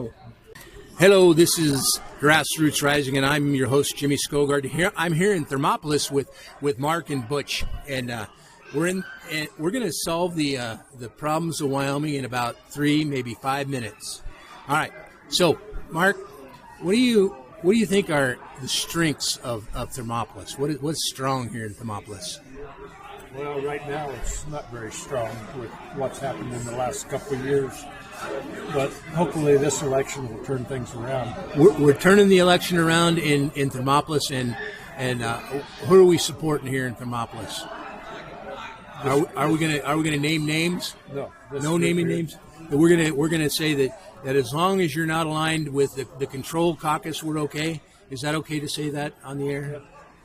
go. Hello, this is Grassroots Rising, and I'm your host, Jimmy Skogard. I'm here in Thermopolis with Mark and Butch, and we're going to solve the problems of Wyoming in about 3, maybe 5 minutes. All right. So, Mark, what do you think are the strengths of Thermopolis? What's strong here in Thermopolis? Well, right now it's not very strong with what's happened in the last couple of years, but hopefully this election will turn things around. We're turning the election around in Thermopolis, and who are we supporting here in Thermopolis? Are we gonna name names? No naming names. We're gonna say that as long as you're not aligned with the control caucus, we're okay. Is that okay to say that on the air? Yeah.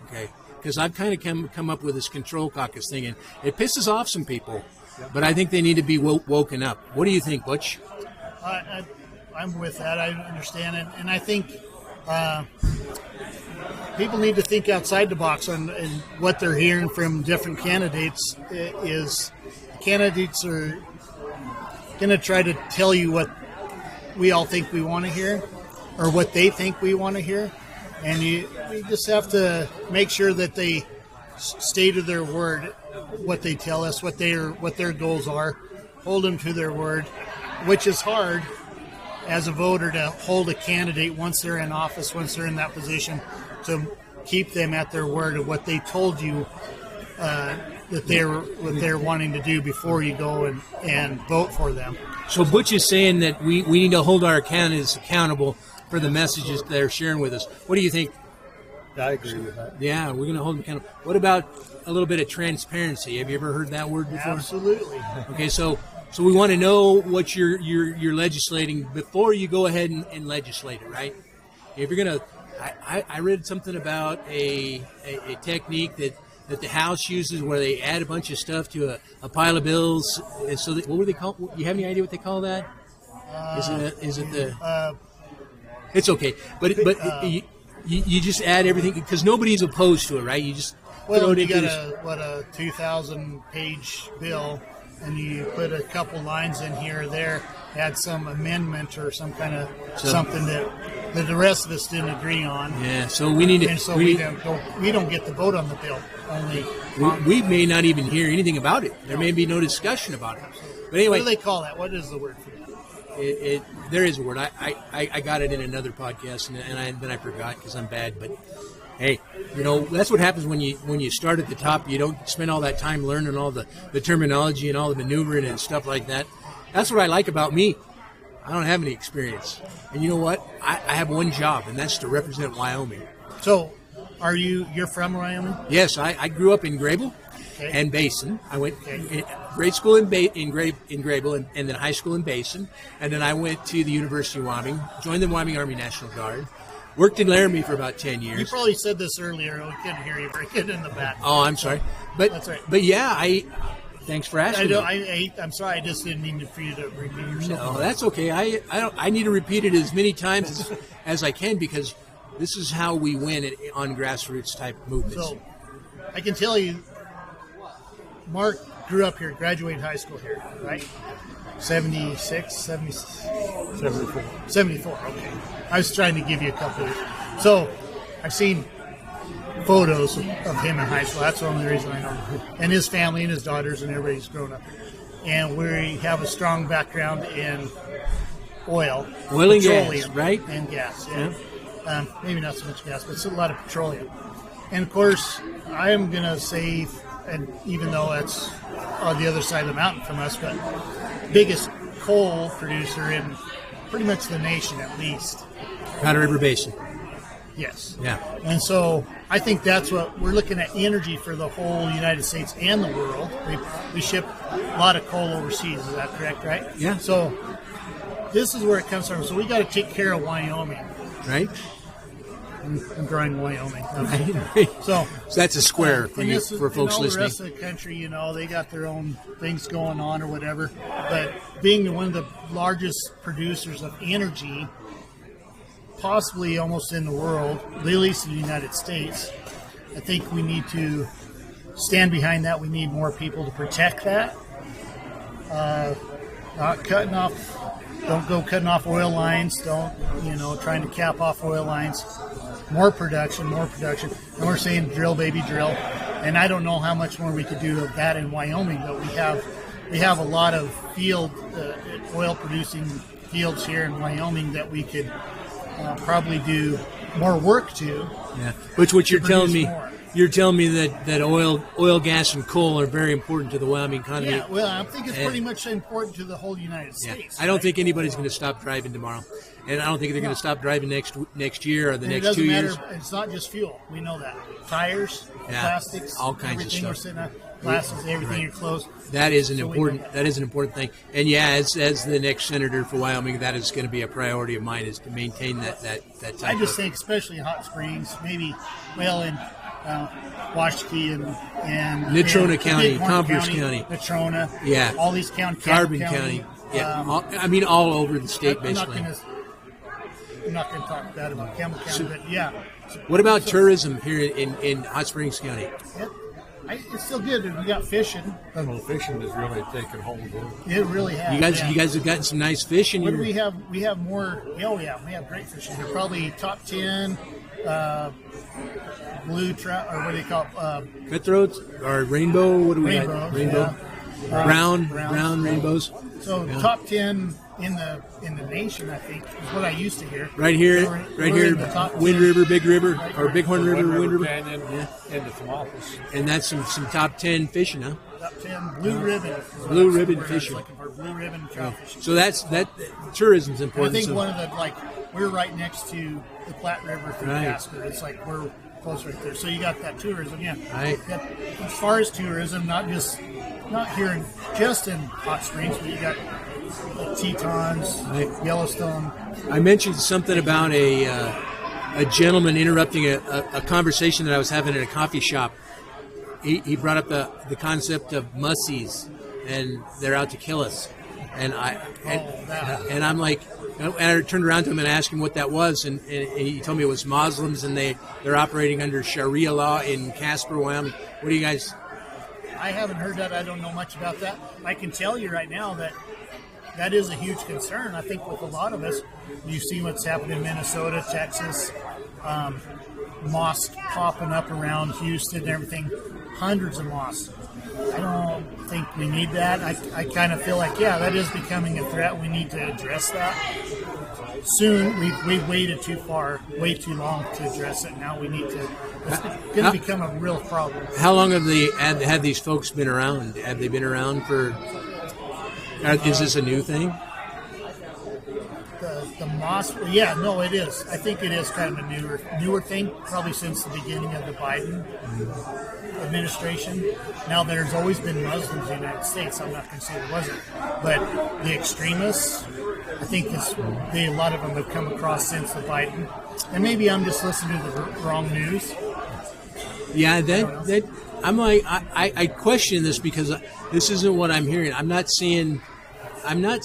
Okay. Because I've kind of come up with this control caucus thing, and it pisses off some people. Yep. But I think they need to be woken up. What do you think, Butch? I'm with that. I understand it, and I think people need to think outside the box on what they're hearing from different candidates. Candidates are going to try to tell you what we all think we want to hear, or what they think we want to hear. And you just have to make sure that they stay to their word, what they tell us, what their goals are, hold them to their word, which is hard as a voter to hold a candidate once they're in office, once they're in that position, to keep them at their word of what they told you what they're wanting to do before you go and vote for them. So Butch is saying that we need to hold our candidates accountable for the messages they're sharing with us. What do you think? I agree with that. Yeah, we're going to hold them accountable. What about a little bit of transparency? Have you ever heard that word before? Absolutely. Okay, so we want to know what you're legislating before you go ahead and legislate it, right? If you're going to, I read something about a technique that the House uses where they add a bunch of stuff to a pile of bills. And so what were they called? You have any idea what they call that? Is it the? It's okay, but you just add everything because nobody's opposed to it, right? You just throw it into a 2,000-page bill, and you put a couple lines in here or there, add some amendment or some kind of something that the rest of us didn't agree on. Yeah, so we need to. And so we don't get to vote on the bill. We may not even hear anything about it. There may be no discussion about it. But anyway, what do they call that? What is the word for that? There is a word. I got it in another podcast, and then I forgot because I'm bad. But hey, that's what happens when you start at the top. You don't spend all that time learning all the terminology and all the maneuvering and stuff like that. That's what I like about me. I don't have any experience, and you know what? I have one job, and that's to represent Wyoming. So, you're from Wyoming? Yes, I grew up in Grable. Okay. And Basin. I went grade school in Grable, and then high school in Basin, and then I went to the University of Wyoming, joined the Wyoming Army National Guard, worked in Laramie for about 10 years. You probably said this earlier. We couldn't hear you very good in the back. Oh, I'm sorry, but that's right. But yeah, thanks for asking. I'm sorry. I just didn't mean for you to repeat yourself. No, that's okay. I need to repeat it as many times as I can because this is how we win on grassroots type movements. So I can tell you. Mark grew up here, graduated high school here, right? 76, 74. 74, okay. I was trying to give you a couple of years. So I've seen photos of him in high school. That's the only reason I know him. And his family and his daughters and everybody's grown up here. And we have a strong background in oil and gas, right? And gas, yeah. Maybe not so much gas, but it's a lot of petroleum. And, of course, I am going to say, and even though that's on the other side of the mountain from us, but biggest coal producer in pretty much the nation at least. Powder River Basin. Yes. Yeah. And so I think that's what we're looking at, energy for the whole United States and the world. We ship a lot of coal overseas. Is that correct, right? Yeah. So this is where it comes from. So we got to take care of Wyoming. Right. I'm drawing Wyoming. Right. So that's a square for folks listening. The rest of the country, they got their own things going on or whatever. But being one of the largest producers of energy, possibly almost in the world, at least in the United States, I think we need to stand behind that. We need more people to protect that. Not cutting off don't go cutting off oil lines. Don't, trying to cap off oil lines. More production. And we're saying drill, baby, drill. And I don't know how much more we could do of that in Wyoming, but we have a lot of oil producing fields here in Wyoming that we could probably do more work to. Yeah, which what you're telling me. More. You're telling me that oil, gas, and coal are very important to the Wyoming economy. Yeah, well, I think it's pretty much important to the whole United States. I don't think anybody's going to stop driving tomorrow, and I don't think they're going to stop driving next year or the next 2 years. It's not just fuel. We know that. Tires, plastics, all kinds of stuff. We're sitting on, glasses, everything, your clothes. That is an important thing. And as the next senator for Wyoming, that is going to be a priority of mine, is to maintain that type. I just think, especially in Hot Springs, maybe in Washakie and Natrona County, Commerce County, Natrona, all these counties, Carbon County, all over the state, basically. I'm not going to talk bad about Campbell County, but yeah. What about tourism here in Hot Springs County? It's still good. We got fishing. Fishing has really taken hold of it. It really has. You guys have gotten some nice fish in here. What do we have? We have more. Oh yeah, we have great fishing here. Probably top 10. Blue trout, or what do you call it? Cutthroats or rainbow? What do we got? Rainbow. Yeah. Brown rainbows. So top 10 in the nation, I think, is what I used to hear. Right here, Wind River, Big River, or Bighorn River, Wind River. And the Thermopolis. And that's some top 10 fishing, huh? Top 10 blue ribbon. Blue ribbon fishing. Blue ribbon trout fishing. So tourism's important. I think one of the, we're right next to the Platte River through Casper. It's like we're close right there. So you got that tourism, yeah. Right. As far as tourism, not here just in Hot Springs, but you got Tetons, Yellowstone. I mentioned something about a gentleman interrupting a conversation that I was having at a coffee shop. He brought up the concept of mussies, and they're out to kill us. And I'm like, and I turned around to him and asked him what that was, and he told me it was Muslims, and they're operating under Sharia law in Casper, Wyoming. What do you guys? I haven't heard that. I don't know much about that. I can tell you right now that is a huge concern. I think with a lot of us, you see what's happened in Minnesota, Texas, mosques popping up around Houston and everything, hundreds of mosques. I don't think we need that. I kind of feel like, that is becoming a threat. We need to address that soon. We've waited way too long to address it. Now we need to. It's going to become a real problem. How long have these folks been around? Have they been around for? Is this a new thing? The mosque, it is. I think it is kind of a newer thing, probably since the beginning of the Biden administration. Now, there's always been Muslims in the United States. I'm not going to say there wasn't, but the extremists, I think a lot of them have come across since the Biden. And maybe I'm just listening to the wrong news. Yeah, I'm like, I question this because this isn't what I'm hearing. I'm not seeing. We may not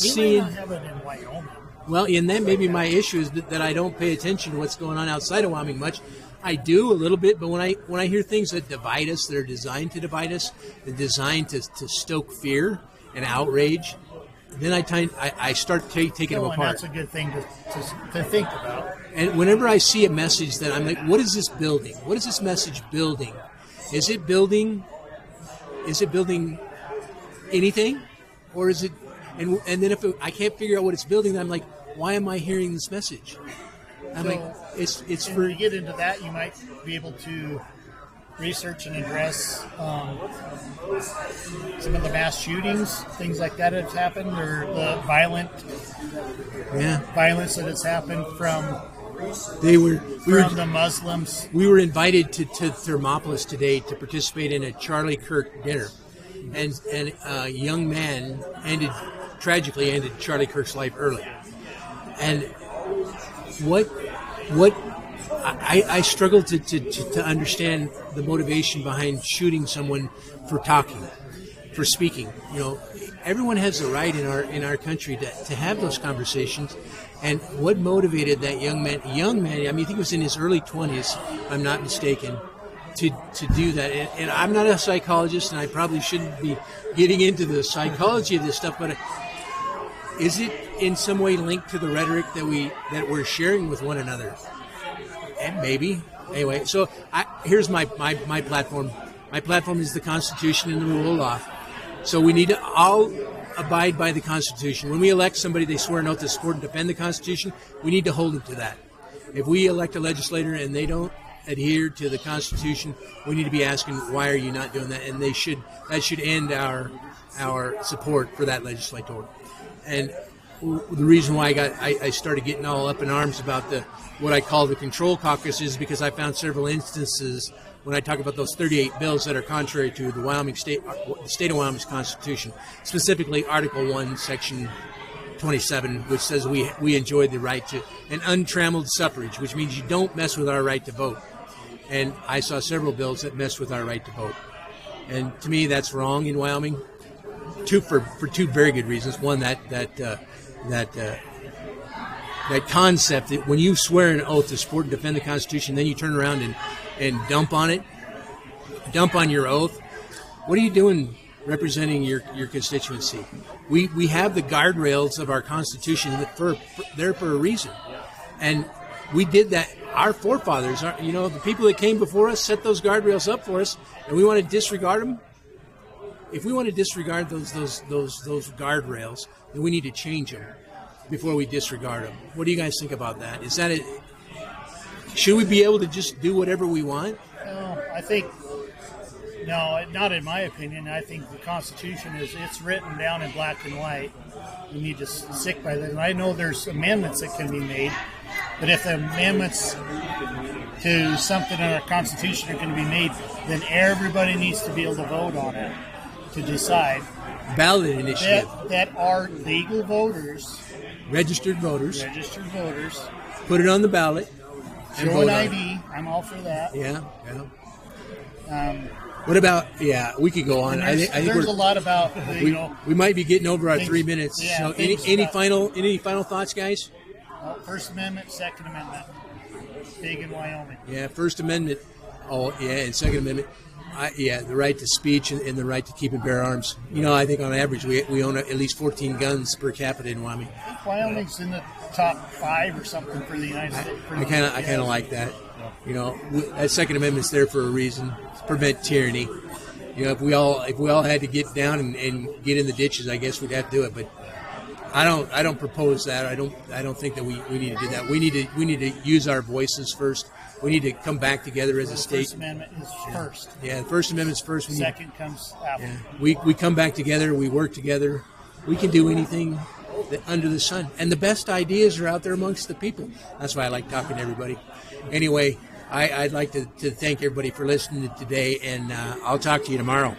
have it in Wyoming. Well, and that may be my issue is that I don't pay attention to what's going on outside of Wyoming much. I do a little bit, but when I hear things that divide us, that are designed to divide us, they're designed to stoke fear and outrage, then I start taking them apart. And that's a good thing to think about. And whenever I see a message that I'm like, what is this building? What is this message building? Is it building anything? Or is it, and then if I can't figure out what it's building, then I'm like, why am I hearing this message? I'm like, it's for. When you get into that, you might be able to research and address some of the mass shootings, things like that have happened, or the violence that has happened from the Muslims. We were invited to Thermopolis today to participate in a Charlie Kirk dinner, and a young man tragically ended Charlie Kirk's life early, and what I struggle to understand the motivation behind shooting someone for talking, for speaking. You know, everyone has the right in our country to have those conversations. And what motivated that young man? I mean, I think he was in his early 20s, if I'm not mistaken, to do that. And I'm not a psychologist, and I probably shouldn't be getting into the psychology of this stuff. But is in some way linked to the rhetoric that we're sharing with one another? And maybe. Anyway, so here's my platform. My platform is the Constitution and the rule of law. So we need to all abide by the Constitution. When we elect somebody, they swear an oath to support and defend the Constitution. We need to hold them to that. If we elect a legislator and they don't adhere to the Constitution, we need to be asking, why are you not doing that? And that should end our support for that legislator. And the reason why I started getting all up in arms about what I call the control caucus is because I found several instances when I talk about those 38 bills that are contrary to the state of Wyoming's Constitution, specifically Article 1, Section 27, which says we enjoy the right to an untrammeled suffrage, which means you don't mess with our right to vote. And I saw several bills that messed with our right to vote. And to me, that's wrong in Wyoming. For two very good reasons. One, that concept that when you swear an oath to support and defend the Constitution, then you turn around and dump on your oath. What are you doing representing your constituency? We have the guardrails of our Constitution there for a reason. And we did that. Our forefathers, the people that came before us set those guardrails up for us, and we want to disregard them. If we want to disregard those guardrails, then we need to change them before we disregard them. What do you guys think about that? Is that it? Should we be able to just do whatever we want? No, not in my opinion. I think the Constitution it's written down in black and white. We need to stick by that. And I know there's amendments that can be made, but if the amendments to something in our Constitution are going to be made, then everybody needs to be able to vote on it to decide. Ballot initiative. That are legal voters. Registered voters. Put it on the ballot. Show an ID. I'm all for that. Yeah. What about? Yeah, we could go on. I think there's a lot about. We might be getting over our 3 minutes. Yeah, so any final thoughts, guys? Well, First Amendment, Second Amendment, big in Wyoming. Yeah, First Amendment. Oh yeah, and Second Amendment. The right to speech and the right to keep and bear arms. I think on average we own at least 14 guns per capita in Wyoming. I think Wyoming's in the top 5 or something for the United States. I kind of like that. That Second Amendment's there for a reason, to prevent tyranny. If we all had to get down and get in the ditches, I guess we'd have to do it. But I don't propose that. I don't think that we need to do that. We need to use our voices first. We need to come back together as a state. First Amendment is first. Yeah, the First Amendment's first. Second comes after. Yeah. We come back together. We work together. We can do anything under the sun. And the best ideas are out there amongst the people. That's why I like talking to everybody. Anyway, I'd like to thank everybody for listening today, and I'll talk to you tomorrow.